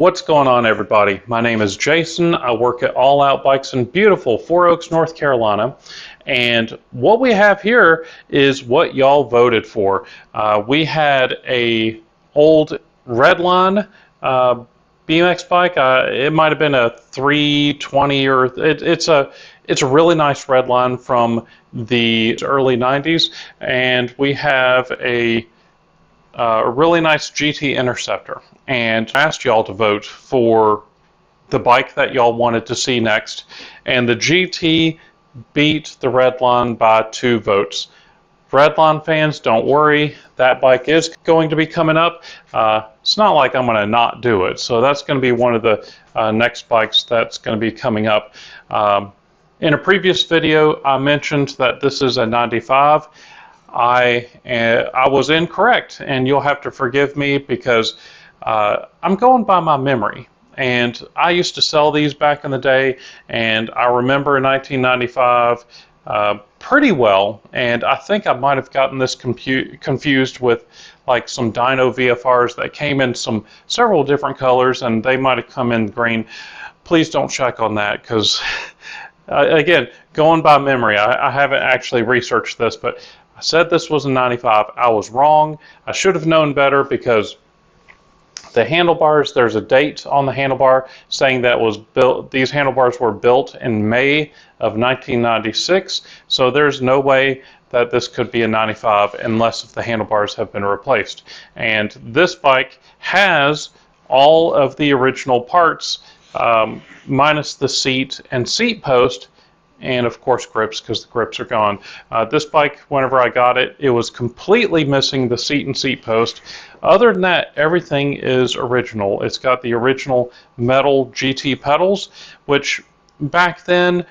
What's going on, everybody? My name is Jason. I work at All Out Bikes in beautiful Four Oaks, North Carolina. And what we have here is what y'all voted for. We had a old Redline BMX bike. It might have been a 320 or it's a really nice Redline from the early 90s. And we have a really nice GT Interceptor, and I asked y'all to vote for the bike that y'all wanted to see next, and the GT beat the Redline by 2 votes. Redline fans, don't worry, that bike is going to be coming up. It's not like I'm going to not do it, so that's going to be one of the next bikes that's going to be coming up. In a previous video, I mentioned that this is a 95. I was incorrect, and you'll have to forgive me because I'm going by my memory. And I used to sell these back in the day, and I remember 1995 pretty well. And I think I might have gotten this confused with like some Dyno VFRs that came in several different colors, and they might have come in green. Please don't check on that because, again, going by memory, I haven't actually researched this, but I said this was a 95. I was wrong. I should have known better because the handlebars, there's a date on the handlebar saying that was built. These handlebars were built in May of 1996. So there's no way that this could be a 95 unless if the handlebars have been replaced. And this bike has all of the original parts minus the seat and seat post, and of course grips, because the grips are gone. This bike, whenever I got it, it was completely missing the seat and seat post. Other than that, everything is original. It's got the original metal GT pedals, which back then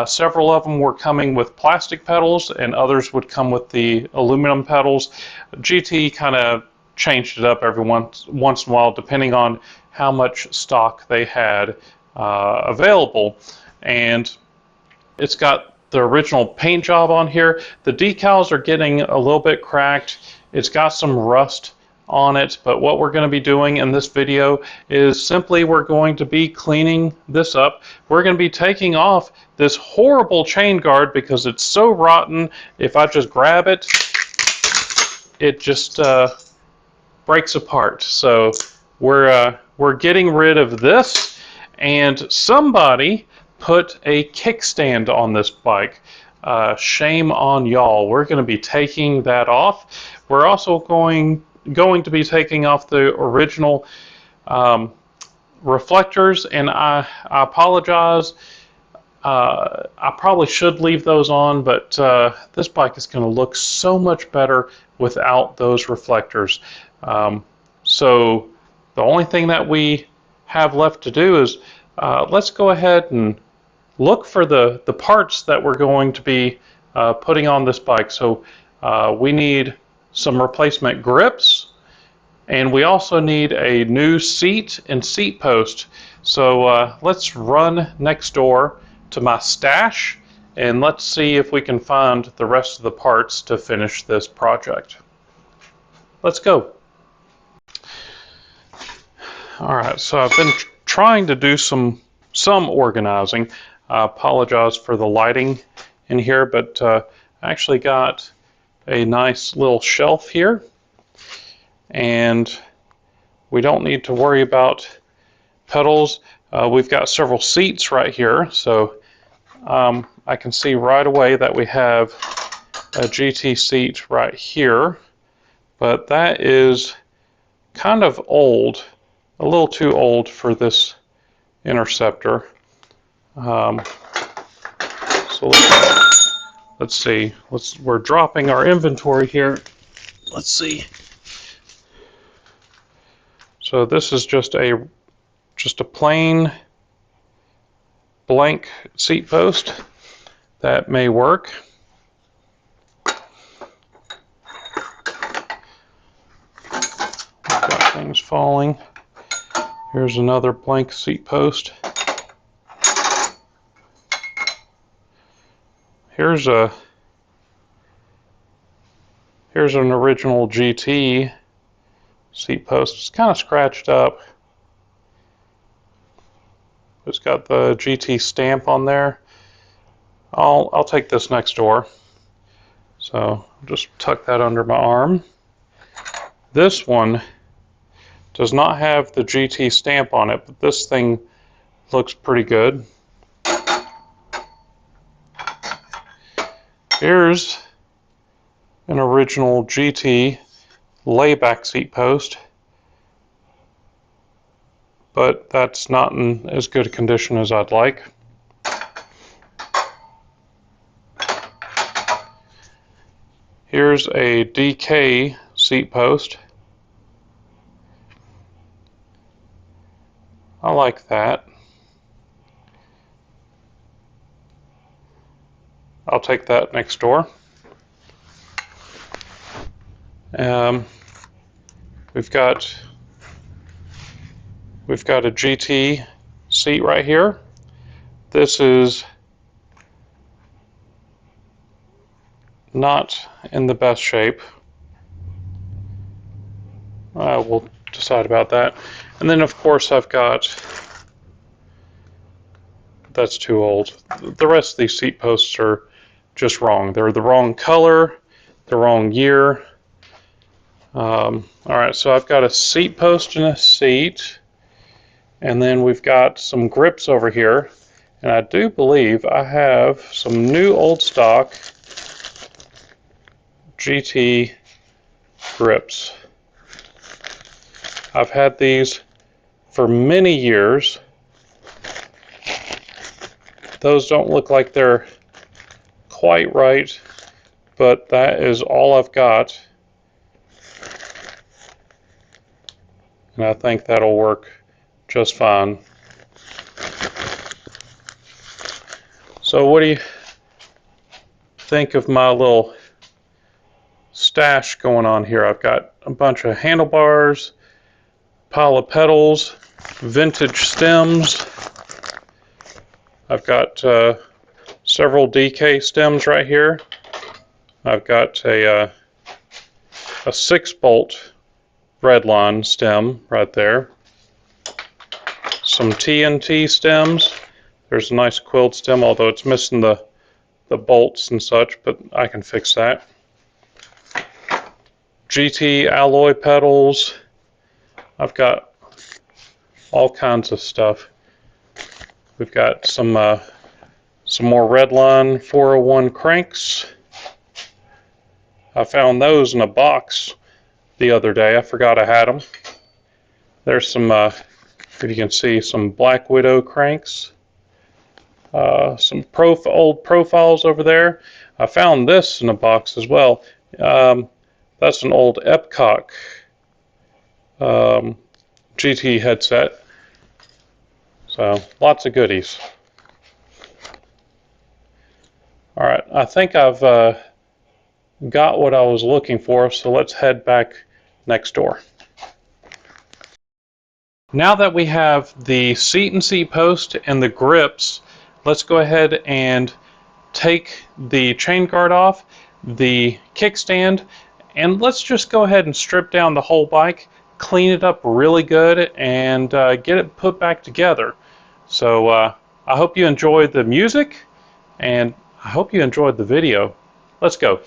several of them were coming with plastic pedals and others would come with the aluminum pedals. GT kind of changed it up every once in a while depending on how much stock they had available. And it's got the original paint job on here. The decals are getting a little bit cracked. It's got some rust on it, but what we're going to be doing in this video is simply we're going to be cleaning this up. We're going to be taking off this horrible chain guard because it's so rotten. If I just grab it, it just breaks apart. So we're getting rid of this, and somebody put a kickstand on this bike. Shame on y'all. We're going to be taking that off. We're also going to be taking off the original reflectors, and I apologize. I probably should leave those on, but this bike is going to look so much better without those reflectors. So the only thing that we have left to do is let's go ahead and look for the parts that we're going to be putting on this bike. So we need some replacement grips, and we also need a new seat and seat post. So let's run next door to my stash and let's see if we can find the rest of the parts to finish this project. Let's go. All right, so I've been trying to do some organizing. I apologize for the lighting in here, but I actually got a nice little shelf here, and we don't need to worry about pedals. We've got several seats right here, so I can see right away that we have a GT seat right here, but that is kind of old, a little too old for this Interceptor. So let's see. We're dropping our inventory here. Let's see. So this is just a plain blank seat post. That may work. Got things falling. Here's another blank seat post. Here's an original GT seat post. It's kind of scratched up. It's got the GT stamp on there. I'll take this next door. So just tuck that under my arm. This one does not have the GT stamp on it, but this thing looks pretty good. Here's an original GT layback seat post, but that's not in as good a condition as I'd like. Here's a DK seat post. I like that. I'll take that next door. We've got a GT seat right here. This is not in the best shape. We'll decide about that. And then of course I've got, that's too old. The rest of these seat posts are just wrong. They're the wrong color, the wrong year. Alright, so I've got a seat post and a seat, and then we've got some grips over here, and I do believe I have some new old stock GT grips. I've had these for many years. Those don't look like they're quite right, but that is all I've got. And I think that'll work just fine. So what do you think of my little stash going on here? I've got a bunch of handlebars, pile of pedals, vintage stems. I've got several DK stems right here. I've got a 6-bolt Redline stem right there. Some TNT stems. There's a nice quilled stem, although it's missing the bolts and such, but I can fix that. GT alloy pedals. I've got all kinds of stuff. We've got some more Redline 401 cranks. I found those in a box the other day. I forgot I had them. There's some, if you can see, some Black Widow cranks. Some old profiles over there. I found this in a box as well. That's an old Epcot GT headset. So lots of goodies. Alright, I think I've got what I was looking for, so let's head back next door. Now that we have the seat and seat post and the grips, let's go ahead and take the chain guard off, the kickstand, and let's just go ahead and strip down the whole bike, clean it up really good, and get it put back together. So I hope you enjoyed the music, and I hope you enjoyed the video. Let's go.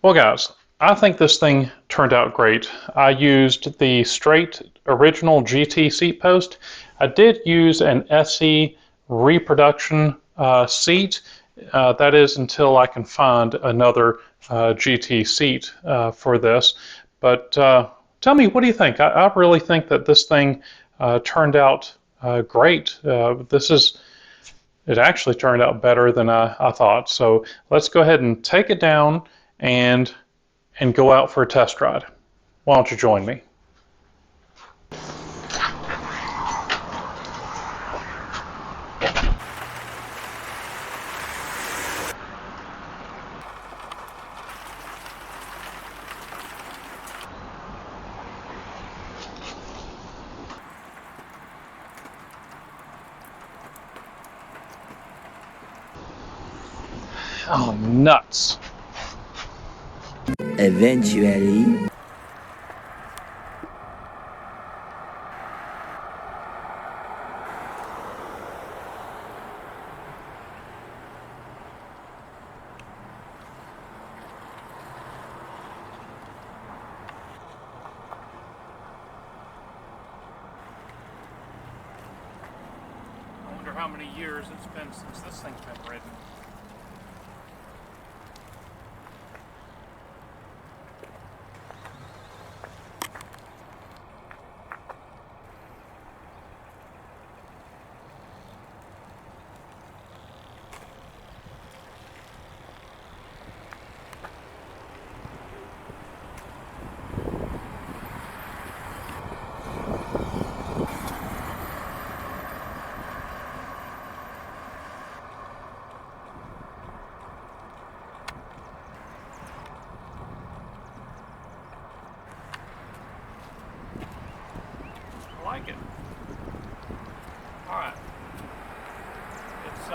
Well, guys, I think this thing turned out great. I used the straight original GT seat post. I did use an SE reproduction seat. That is until I can find another GT seat for this. But tell me, what do you think? I really think that this thing turned out great. It actually turned out better than I thought. So let's go ahead and take it down and go out for a test ride. Why don't you join me? Oh, nuts. Eventually. I wonder how many years it's been since this thing's been ridden. Like it. All right. It's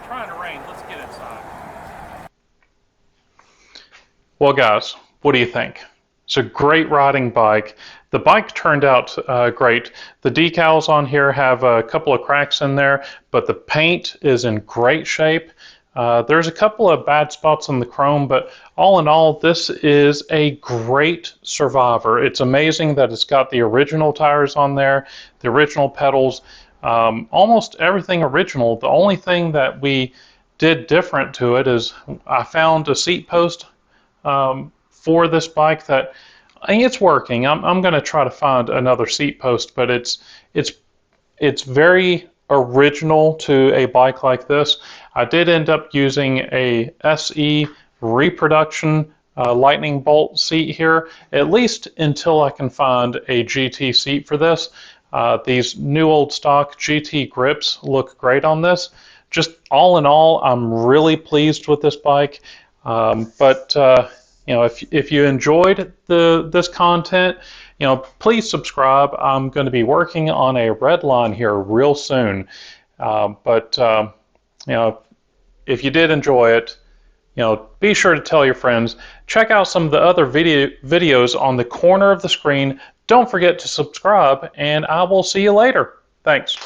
trying to rain. Let's get inside. Well, guys, what do you think? It's a great riding bike. The bike turned out great. The decals on here have a couple of cracks in there, but the paint is in great shape. There's a couple of bad spots on the chrome, but all in all, this is a great survivor. It's amazing that it's got the original tires on there, the original pedals, almost everything original. The only thing that we did different to it is I found a seat post for this bike that I think it's working. I'm going to try to find another seat post, but it's very original to a bike like this. I did end up using a SE reproduction lightning bolt seat here, at least until I can find a GT seat for this. These new old stock GT grips look great on this. Just all in all, I'm really pleased with this bike. You know, if you enjoyed this content, you know, please subscribe. I'm going to be working on a red line here real soon. You know, if you did enjoy it, you know, be sure to tell your friends. Check out some of the other videos on the corner of the screen. Don't forget to subscribe, and I will see you later. Thanks.